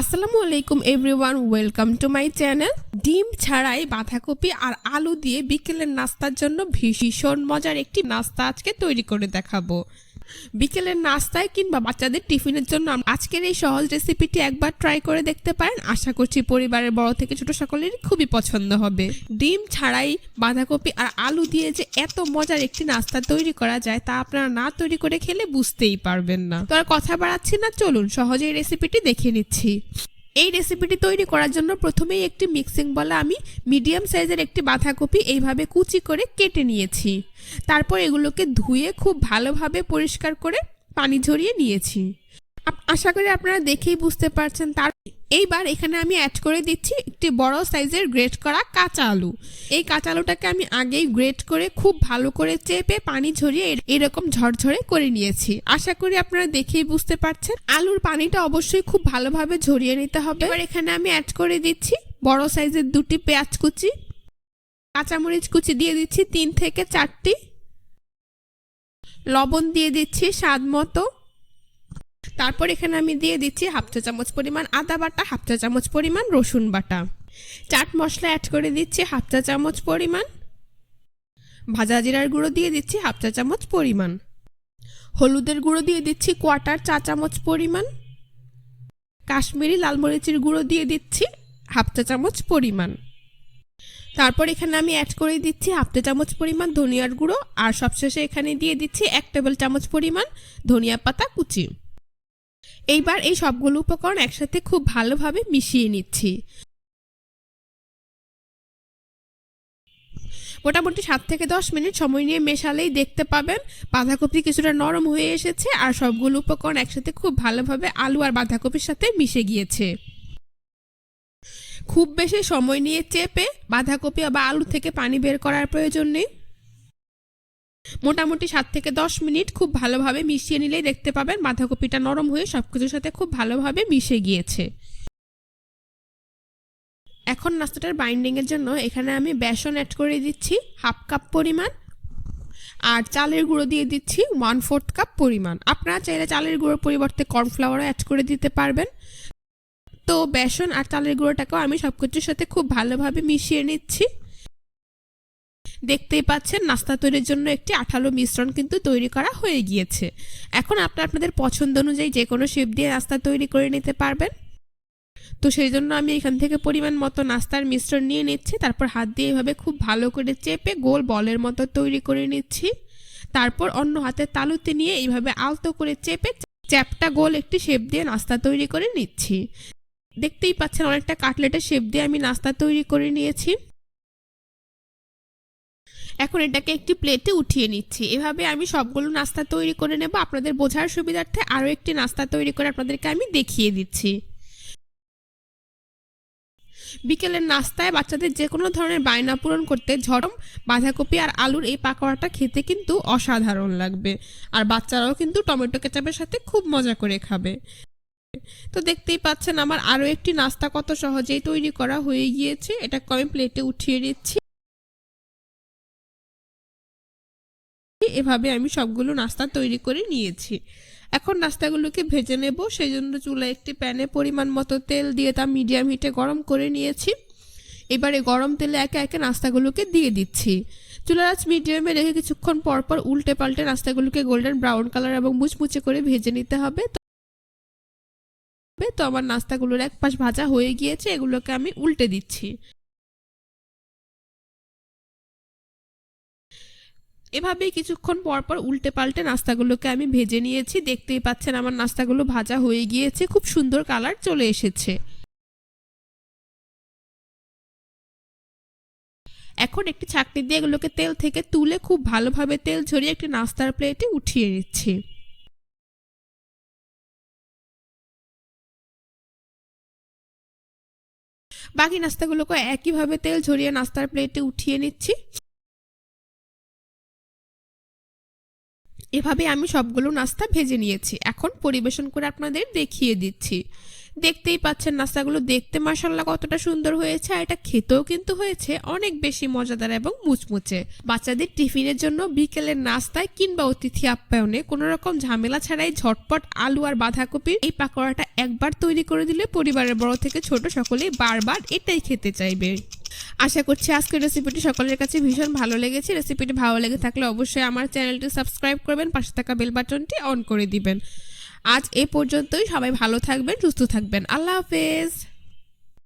আসসালামু আলাইকুম everyone, welcome to my channel. ডিম ছাড়াই বাঁধাকপি আর আলু দিয়ে বিকেলের নাস্তার জন্য ভীষণ মজার একটি নাস্তা আজকে তৈরি করে দেখাবো। বিকেলের নাস্তায় কিংবা বাচ্চাদের টিফিনের জন্য আজকের এই সহজ রেসিপিটি একবার ট্রাই করে দেখতে পারেন। আশা করছি পরিবারের বড় থেকে ছোট সকলেরই খুবই পছন্দ হবে। ডিম ছাড়াই বাঁধাকপি আর আলু দিয়ে যে এত মজার একটি নাস্তা তৈরি করা যায় তা আপনারা না তৈরি করে খেলে বুঝতেই পারবেন না। তো আর কথা বাড়াচ্ছি না, চলুন সহজে এই রেসিপিটি দেখে নিচ্ছি। এই রেসিপিটি তৈরি করার জন্য প্রথমেই একটি মিক্সিং বলে আমি মিডিয়াম সাইজের একটি বাঁধাকপি এইভাবে কুচি করে কেটে নিয়েছি। তারপর এগুলোকে ধুয়ে খুব ভালোভাবে পরিষ্কার করে পানি ঝরিয়ে নিয়েছি। আশা করি আপনারা দেখেই বুঝতে পারছেন। এইবার এখানে আমি অ্যাড করে দিচ্ছি একটি বড় সাইজের গ্রেট করা কাঁচা আলু। এই কাঁচা আলুটাকে আমি আগেই গ্রেট করে খুব ভালো করে চেপে পানি ঝরিয়ে এরকম ঝরঝরে করে নিয়েছি। আশা করি আপনারা দেখেই বুঝতে পারছেন। আলুর পানিটা অবশ্যই খুব ভালোভাবে ঝরিয়ে নিতে হবে। এবার এখানে আমি অ্যাড করে দিচ্ছি বড় সাইজের দুটি পেঁয়াজ কুচি, কাঁচামরিচ কুচি দিয়ে দিচ্ছি 3 থেকে 4টি, লবণ দিয়ে দিচ্ছি স্বাদ মতো। তারপর এখানে আমি দিয়ে দিচ্ছি 1/2 চা চামচ পরিমাণ আদা বাটা, 1/2 চা চামচ পরিমাণ রসুন বাটা। চাট মশলা অ্যাড করে দিচ্ছি 1/2 চা চামচ পরিমাণ, ভাজা জিরার গুঁড়ো দিয়ে দিচ্ছি 1/2 চা চামচ পরিমাণ, হলুদের গুঁড়ো দিয়ে দিচ্ছি 1/4 চা চামচ পরিমাণ, কাশ্মীরি লাল মরিচের গুঁড়ো দিয়ে দিচ্ছি 1/2 চা চামচ পরিমাণ। তারপর এখানে আমি অ্যাড করে দিচ্ছি 1/2 চা চামচ পরিমাণ ধনিয়ার গুঁড়ো, আর সবশেষে এখানে দিয়ে দিচ্ছি 1 টেবিল চামচ পরিমাণ ধনিয়া পাতা কুচি। এইবার এই সবগুলো উপকরণ একসাথে খুব ভালোভাবে মিশিয়ে নিচ্ছি। মোটামুটি 7 থেকে 10 মিনিট সময় নিয়ে মেশালেই দেখতে পাবেন বাঁধাকপি কিছুটা নরম হয়ে এসেছে আর সবগুলো উপকরণ একসাথে খুব ভালোভাবে আলু আর বাঁধাকপির সাথে মিশে গিয়েছে। খুব বেশি সময় নিয়ে চেপে বাঁধাকপি বা আলু থেকে পানি বের করার প্রয়োজন নেই। মোটামুটি 7 থেকে 10 মিনিট খুব ভালোভাবে মিশিয়ে নিলেই দেখতে পাবেন বাঁধাকপিটা নরম হয়ে সবকিছুর সাথে খুব ভালোভাবে মিশে গিয়েছে। এখন নাস্তাটার বাইন্ডিং এর জন্য এখানে আমি বেসন অ্যাড করে দিচ্ছি 1/2 কাপ পরিমাণ, আর চালের গুঁড়ো দিয়ে দিচ্ছি 1/4 কাপ পরিমাণ। আপনারা চাইলে চালের গুঁড়োর পরিবর্তে কর্নফ্লাওয়ারও অ্যাড করে দিতে পারবেন। তো বেসন আর চালের গুঁড়োটাকেও আমি সবকিছুর সাথে খুব ভালোভাবে মিশিয়ে নিচ্ছি। দেখতেই পাচ্ছেন নাস্তা তৈরির জন্য একটি আঠালো মিশ্রণ কিন্তু তৈরি করা হয়ে গিয়েছে। এখন আপনাদের পছন্দ অনুযায়ী যে কোনো শেপ দিয়ে নাস্তা তৈরি করে নিতে পারবেন। তো সেই জন্য আমি এখান থেকে পরিমাণ মতো নাস্তার মিশ্রণ নিয়ে নিচ্ছি। তারপর হাত দিয়ে এভাবে খুব ভালো করে চেপে গোল বলের মতো তৈরি করে নিচ্ছি। তারপর অন্য হাতের তালুতে নিয়ে এইভাবে আলতো করে চেপে চ্যাপটা গোল একটি শেপ দিয়ে নাস্তা তৈরি করে নিচ্ছি। দেখতেই পাচ্ছেন অনেকটা কাটলেটের শেপ দিয়ে আমি নাস্তা তৈরি করে নিয়েছি। এখন এটাকে একটি প্লেটে উঠিয়ে নিচ্ছি। এভাবে আমি সবগুলো নাস্তা তৈরি করে নেব। আপনাদের বোঝার সুবিধার্থে আরও একটি নাস্তা তৈরি করে আপনাদেরকে আমি দেখিয়ে দিচ্ছি। বিকেলের নাস্তায় বাচ্চাদের যে কোনো ধরনের বায়না পূরণ করতে ঝরম বাঁধাকপি আর আলুর এই পাকোড়াটা খেতে কিন্তু অসাধারণ লাগবে, আর বাচ্চারাও কিন্তু টমেটো কেচাপের সাথে খুব মজা করে খাবে। তো দেখতেই পাচ্ছেন আমার আরও একটি নাস্তা কত সহজেই তৈরি করা হয়ে গিয়েছে। এটাকে আমি প্লেটে উঠিয়ে নিচ্ছি। এভাবে আমি সবগুলো নাস্তা তৈরি করে নিয়েছি। এখন নাস্তাগুলোকে ভেজে নেব। সেই জন্য চুলায় একটি প্যানে পরিমাণ মতো তেল দিয়ে তা মিডিয়াম হিটে গরম করে নিয়েছি। এবারে গরম তেলে একে একে নাস্তাগুলোকে দিয়ে দিচ্ছি। চুলার আঁচ মিডিয়ামে রেখে কিছুক্ষণ পরপর উল্টে পাল্টে নাস্তাগুলোকে গোল্ডেন ব্রাউন কালার এবং মুচমুচে করে ভেজে নিতে হবে। তো আমার নাস্তাগুলোর এক পাশ ভাজা হয়ে গিয়েছে, এগুলোকে আমি উল্টে দিচ্ছি। এভাবেই কিছুক্ষণ পরপর উল্টে পাল্টে নাস্তাগুলোকে আমি ভেজে নিয়েছি। দেখতেই পাচ্ছেন আমার নাস্তাগুলো ভাজা হয়ে গিয়েছে, খুব সুন্দর কালার চলে এসেছে। এখন একটি ছাঁকনি দিয়ে এগুলোকে তেল থেকে তুলে খুব ভালোভাবে তেল ঝরিয়ে একটি নাস্তার প্লেটে উঠিয়ে নিচ্ছি। বাকি নাস্তাগুলোকে একইভাবে তেল ঝরিয়ে নাস্তার প্লেটে উঠিয়ে নিচ্ছি। এভাবে আমি সবগুলো নাস্তা ভেজে নিয়েছি। এখন পরিবেশন করে আপনাদের দেখিয়ে দিচ্ছি। দেখতেই পাচ্ছেন নাস্তাগুলো দেখতে মাশাআল্লাহ কতটা সুন্দর হয়েছে, আর এটা খেতেও কিন্তু হয়েছে অনেক বেশি মজাদার এবং মুচমুচে। বাচ্চাদের টিফিনের জন্য বিকেলের নাস্তায় কিংবা অতিথি আপ্যায়নে কোনো রকম ঝামেলা ছাড়াই ঝটপট আলু আর বাঁধাকপির এই পাকোড়াটা একবার তৈরি করে দিলে পরিবারের বড় থেকে ছোট সকলেই বারবার এটাই খেতে চাইবে। আশা করছি আজকের রেসিপিটি সকলের কাছে ভীষণ ভালো লেগেছে। রেসিপিটি ভালো লেগে থাকলে অবশ্যই আমার চ্যানেলটি সাবস্ক্রাইব করবেন, পাশে থাকা বেল বাটনটি অন করে দিবেন। আজ এ পর্যন্তই, সবাই ভালো থাকবেন, সুস্থ থাকবেন। আল্লাহ হাফেজ।